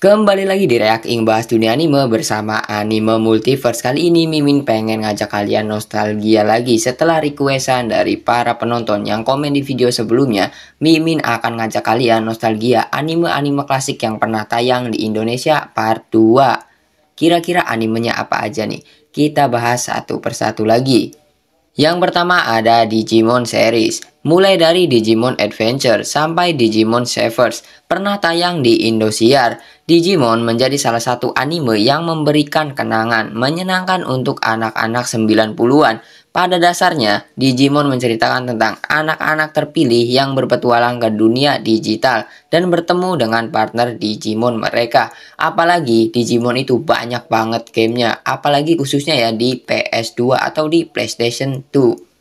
Kembali lagi di Reacting bahas dunia anime bersama Anime Multiverse. Kali ini Mimin pengen ngajak kalian nostalgia lagi setelah requestan dari para penonton yang komen di video sebelumnya. Mimin akan ngajak kalian nostalgia anime-anime klasik yang pernah tayang di Indonesia part 2. Kira-kira animenya apa aja nih? Kita bahas satu persatu lagi. Yang pertama ada Digimon series. Mulai dari Digimon Adventure sampai Digimon Savers pernah tayang di Indosiar. Digimon menjadi salah satu anime yang memberikan kenangan menyenangkan untuk anak-anak 90-an. Pada dasarnya, Digimon menceritakan tentang anak-anak terpilih yang berpetualang ke dunia digital dan bertemu dengan partner Digimon mereka. Apalagi Digimon itu banyak banget gamenya, apalagi khususnya ya di PS2 atau di PlayStation 2.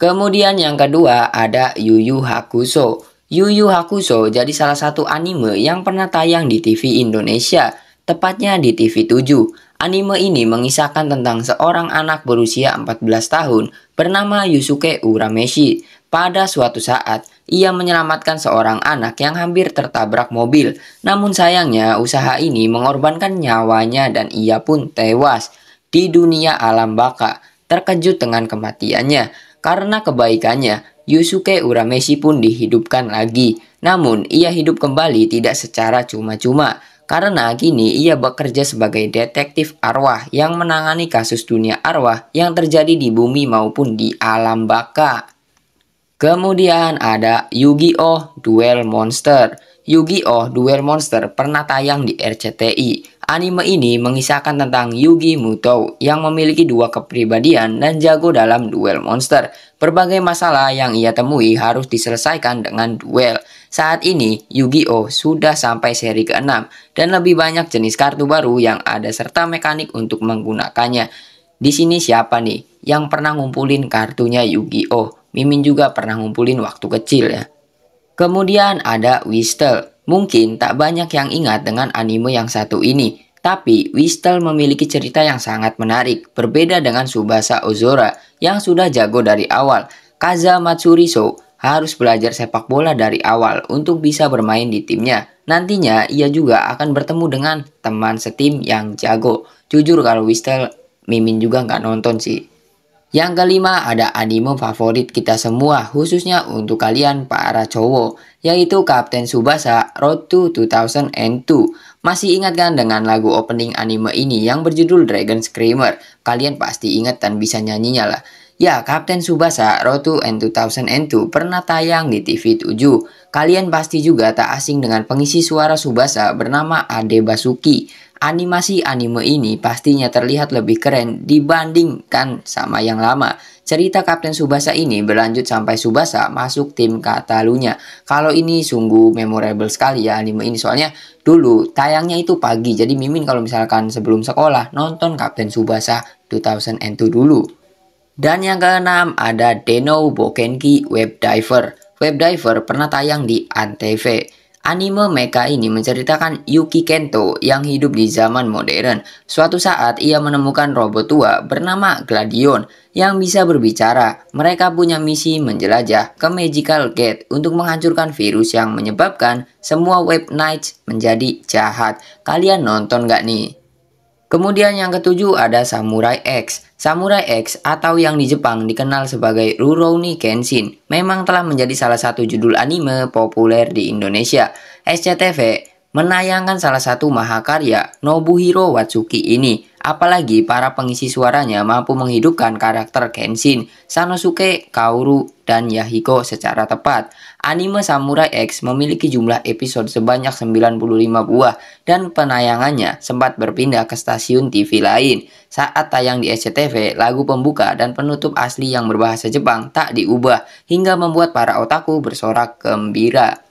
Kemudian yang kedua ada Yu Yu Hakusho. Yu Yu Hakusho jadi salah satu anime yang pernah tayang di TV Indonesia, tepatnya di TV 7. Anime ini mengisahkan tentang seorang anak berusia 14 tahun bernama Yusuke Urameshi. Pada suatu saat, ia menyelamatkan seorang anak yang hampir tertabrak mobil. Namun sayangnya usaha ini mengorbankan nyawanya dan ia pun tewas di dunia alam baka. Terkejut dengan kematiannya. Karena kebaikannya, Yusuke Urameshi pun dihidupkan lagi. Namun, ia hidup kembali tidak secara cuma-cuma. Karena kini ia bekerja sebagai detektif arwah yang menangani kasus dunia arwah yang terjadi di bumi maupun di alam baka. Kemudian ada Yu-Gi-Oh! Duel Monster. Yu-Gi-Oh! Duel Monster pernah tayang di RCTI. Anime ini mengisahkan tentang Yugi Mutou yang memiliki dua kepribadian dan jago dalam duel monster. Berbagai masalah yang ia temui harus diselesaikan dengan duel. Saat ini, Yu-Gi-Oh! Sudah sampai seri ke-6 dan lebih banyak jenis kartu baru yang ada serta mekanik untuk menggunakannya. Di sini siapa nih yang pernah ngumpulin kartunya Yu-Gi-Oh? Mimin juga pernah ngumpulin waktu kecil ya. Kemudian ada Whistle. Mungkin tak banyak yang ingat dengan anime yang satu ini, tapi Whistle memiliki cerita yang sangat menarik, berbeda dengan Tsubasa Ozora yang sudah jago dari awal. Kaza Matsuriso harus belajar sepak bola dari awal untuk bisa bermain di timnya. Nantinya ia juga akan bertemu dengan teman setim yang jago. Jujur kalau Whistle Mimin juga nggak nonton sih. Yang kelima ada anime favorit kita semua, khususnya untuk kalian para cowok, yaitu Captain Tsubasa Road to 2002. Masih ingat kan dengan lagu opening anime ini yang berjudul Dragon Screamer? Kalian pasti ingat dan bisa nyanyinya lah. Ya, Captain Tsubasa Road to 2002 pernah tayang di TV 7. Kalian pasti juga tak asing dengan pengisi suara Tsubasa bernama Ade Basuki. Animasi anime ini pastinya terlihat lebih keren dibandingkan sama yang lama. Cerita Kapten Tsubasa ini berlanjut sampai Tsubasa masuk tim Catalunya. Kalau ini sungguh memorable sekali ya anime ini. Soalnya dulu tayangnya itu pagi. Jadi Mimin kalau misalkan sebelum sekolah nonton Kapten Tsubasa 2002 dulu. Dan yang keenam ada Dennou Bokenki Web Diver. Web Diver pernah tayang di Antv. Anime mecha ini menceritakan Yuki Kento yang hidup di zaman modern. Suatu saat ia menemukan robot tua bernama Gladion yang bisa berbicara. Mereka punya misi menjelajah ke Magical Gate untuk menghancurkan virus yang menyebabkan semua web knights menjadi jahat. Kalian nonton gak nih? Kemudian yang ketujuh ada Samurai X. Samurai X atau yang di Jepang dikenal sebagai Rurouni Kenshin memang telah menjadi salah satu judul anime populer di Indonesia. SCTV menayangkan salah satu mahakarya Nobuhiro Watsuki ini. Apalagi para pengisi suaranya mampu menghidupkan karakter Kenshin, Sanosuke, Kaoru, dan Yahiko secara tepat. Anime Samurai X memiliki jumlah episode sebanyak 95 buah dan penayangannya sempat berpindah ke stasiun TV lain. Saat tayang di SCTV, lagu pembuka dan penutup asli yang berbahasa Jepang tak diubah hingga membuat para otaku bersorak gembira.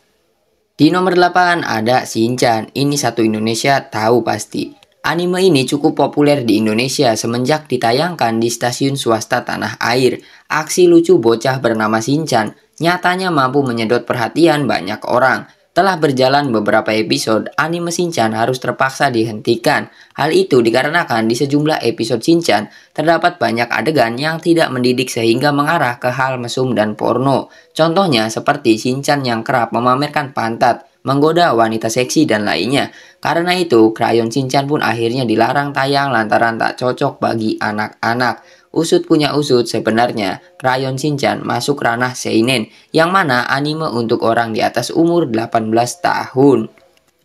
Di nomor 8 ada Shinchan. Ini satu Indonesia tahu pasti. Anime ini cukup populer di Indonesia semenjak ditayangkan di stasiun swasta tanah air. Aksi lucu bocah bernama Shinchan nyatanya mampu menyedot perhatian banyak orang. Telah berjalan beberapa episode, anime Shinchan harus terpaksa dihentikan. Hal itu dikarenakan di sejumlah episode Shinchan terdapat banyak adegan yang tidak mendidik sehingga mengarah ke hal mesum dan porno. Contohnya seperti Shinchan yang kerap memamerkan pantat, menggoda wanita seksi dan lainnya. Karena itu, Crayon Shinchan pun akhirnya dilarang tayang lantaran tak cocok bagi anak-anak. Usut punya usut, sebenarnya Crayon Shinchan masuk ranah seinen, yang mana anime untuk orang di atas umur 18 tahun.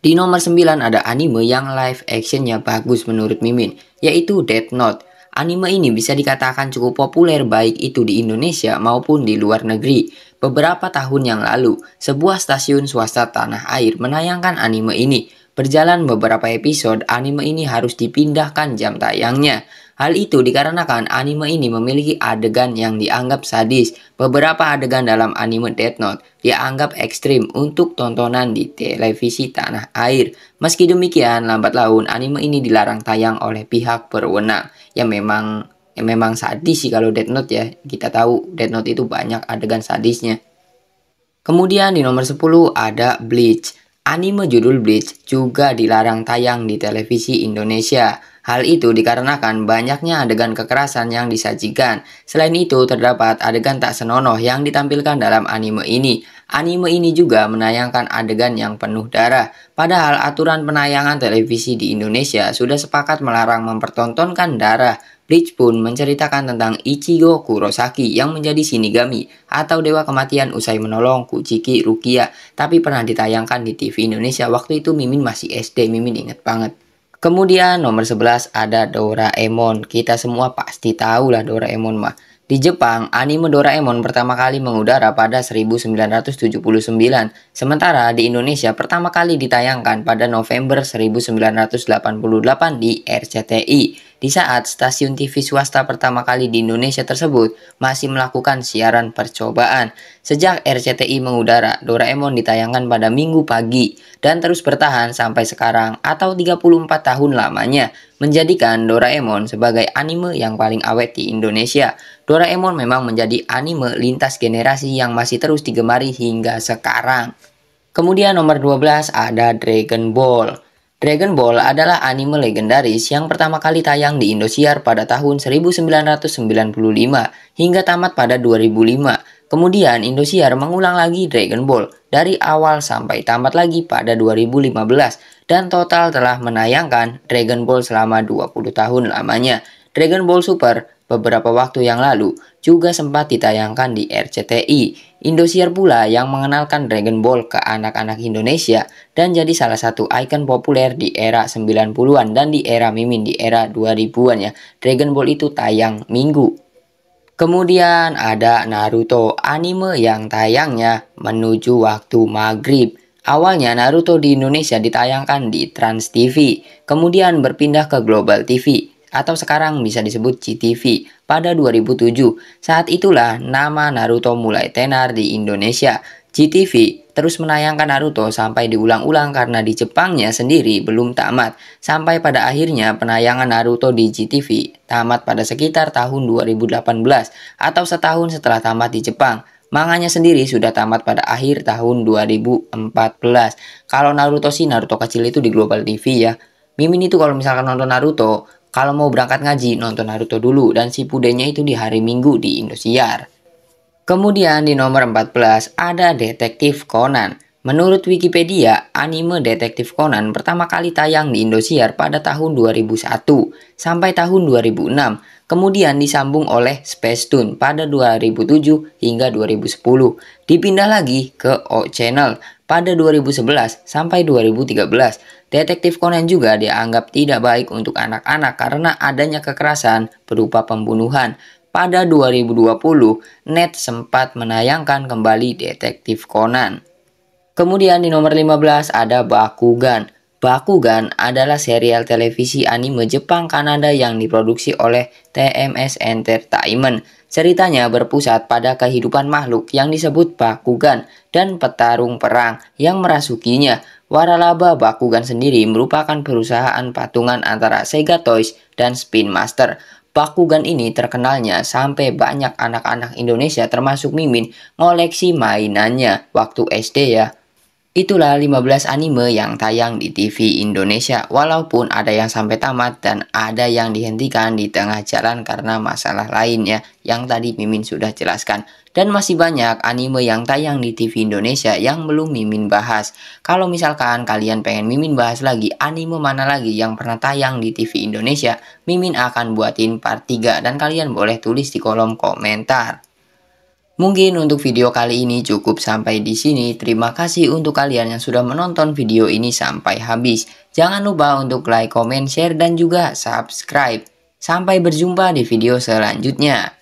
Di nomor 9 ada anime yang live actionnya bagus menurut Mimin, yaitu Death Note. Anime ini bisa dikatakan cukup populer baik itu di Indonesia maupun di luar negeri. Beberapa tahun yang lalu, sebuah stasiun swasta tanah air menayangkan anime ini. Berjalan beberapa episode, anime ini harus dipindahkan jam tayangnya. Hal itu dikarenakan anime ini memiliki adegan yang dianggap sadis. Beberapa adegan dalam anime Death Note dianggap ekstrim untuk tontonan di televisi tanah air. Meski demikian, lambat laun anime ini dilarang tayang oleh pihak berwenang. Ya memang sadis sih kalau Death Note ya. Kita tahu Death Note itu banyak adegan sadisnya. Kemudian di nomor 10 ada Bleach. Anime judul Bleach juga dilarang tayang di televisi Indonesia. Hal itu dikarenakan banyaknya adegan kekerasan yang disajikan. Selain itu, terdapat adegan tak senonoh yang ditampilkan dalam anime ini. Anime ini juga menayangkan adegan yang penuh darah. Padahal aturan penayangan televisi di Indonesia sudah sepakat melarang mempertontonkan darah. Bleach pun menceritakan tentang Ichigo Kurosaki yang menjadi Shinigami atau dewa kematian usai menolong Kuchiki Rukia, tapi pernah ditayangkan di TV Indonesia. Waktu itu Mimin masih SD, Mimin inget banget. Kemudian nomor 11 ada Doraemon. Kita semua pasti tahu lah Doraemon mah. Di Jepang, anime Doraemon pertama kali mengudara pada 1979. Sementara di Indonesia pertama kali ditayangkan pada November 1988 di RCTI. Di saat stasiun TV swasta pertama kali di Indonesia tersebut masih melakukan siaran percobaan. Sejak RCTI mengudara, Doraemon ditayangkan pada Minggu pagi dan terus bertahan sampai sekarang atau 34 tahun lamanya, menjadikan Doraemon sebagai anime yang paling awet di Indonesia. Doraemon memang menjadi anime lintas generasi yang masih terus digemari hingga sekarang. Kemudian nomor 12 ada Dragon Ball. Dragon Ball adalah anime legendaris yang pertama kali tayang di Indosiar pada tahun 1995 hingga tamat pada 2005. Kemudian Indosiar mengulang lagi Dragon Ball dari awal sampai tamat lagi pada 2015 dan total telah menayangkan Dragon Ball selama 20 tahun lamanya. Dragon Ball Super beberapa waktu yang lalu juga sempat ditayangkan di RCTI. Indosiar pula yang mengenalkan Dragon Ball ke anak-anak Indonesia dan jadi salah satu ikon populer di era 90-an dan di era Mimin di era 2000-an ya. Dragon Ball itu tayang minggu. Kemudian ada Naruto, anime yang tayangnya menuju waktu maghrib. Awalnya Naruto di Indonesia ditayangkan di Trans TV, kemudian berpindah ke Global TV atau sekarang bisa disebut GTV pada 2007. Saat itulah nama Naruto mulai tenar di Indonesia. GTV terus menayangkan Naruto sampai diulang-ulang karena di Jepangnya sendiri belum tamat. Sampai pada akhirnya penayangan Naruto di GTV tamat pada sekitar tahun 2018 atau setahun setelah tamat di Jepang. Manganya sendiri sudah tamat pada akhir tahun 2014. Kalau Naruto sih Naruto kecil itu di Global TV ya. Mimin itu kalau misalkan nonton Naruto, kalau mau berangkat ngaji nonton Naruto dulu dan Shippuden-nya itu di hari Minggu di Indosiar. Kemudian di nomor 14 ada Detektif Conan. Menurut Wikipedia, anime Detektif Conan pertama kali tayang di Indosiar pada tahun 2001 sampai tahun 2006. Kemudian disambung oleh Space Tune pada 2007 hingga 2010. Dipindah lagi ke O Channel pada 2011 sampai 2013. Detektif Conan juga dianggap tidak baik untuk anak-anak karena adanya kekerasan berupa pembunuhan. Pada 2020, NET sempat menayangkan kembali Detektif Conan. Kemudian di nomor 15 ada Bakugan. Bakugan adalah serial televisi anime Jepang Kanada yang diproduksi oleh TMS Entertainment. Ceritanya berpusat pada kehidupan makhluk yang disebut Bakugan dan petarung perang yang merasukinya. Waralaba Bakugan sendiri merupakan perusahaan patungan antara Sega Toys dan Spin Master. Bakugan ini terkenalnya sampai banyak anak-anak Indonesia termasuk Mimin ngoleksi mainannya waktu SD ya. Itulah 15 anime yang tayang di TV Indonesia, walaupun ada yang sampai tamat dan ada yang dihentikan di tengah jalan karena masalah lain ya, yang tadi Mimin sudah jelaskan. Dan masih banyak anime yang tayang di TV Indonesia yang belum Mimin bahas. Kalau misalkan kalian pengen Mimin bahas lagi anime mana lagi yang pernah tayang di TV Indonesia, Mimin akan buatin part 3 dan kalian boleh tulis di kolom komentar. Mungkin untuk video kali ini cukup sampai di sini. Terima kasih untuk kalian yang sudah menonton video ini sampai habis. Jangan lupa untuk like, comment, share, dan juga subscribe. Sampai berjumpa di video selanjutnya.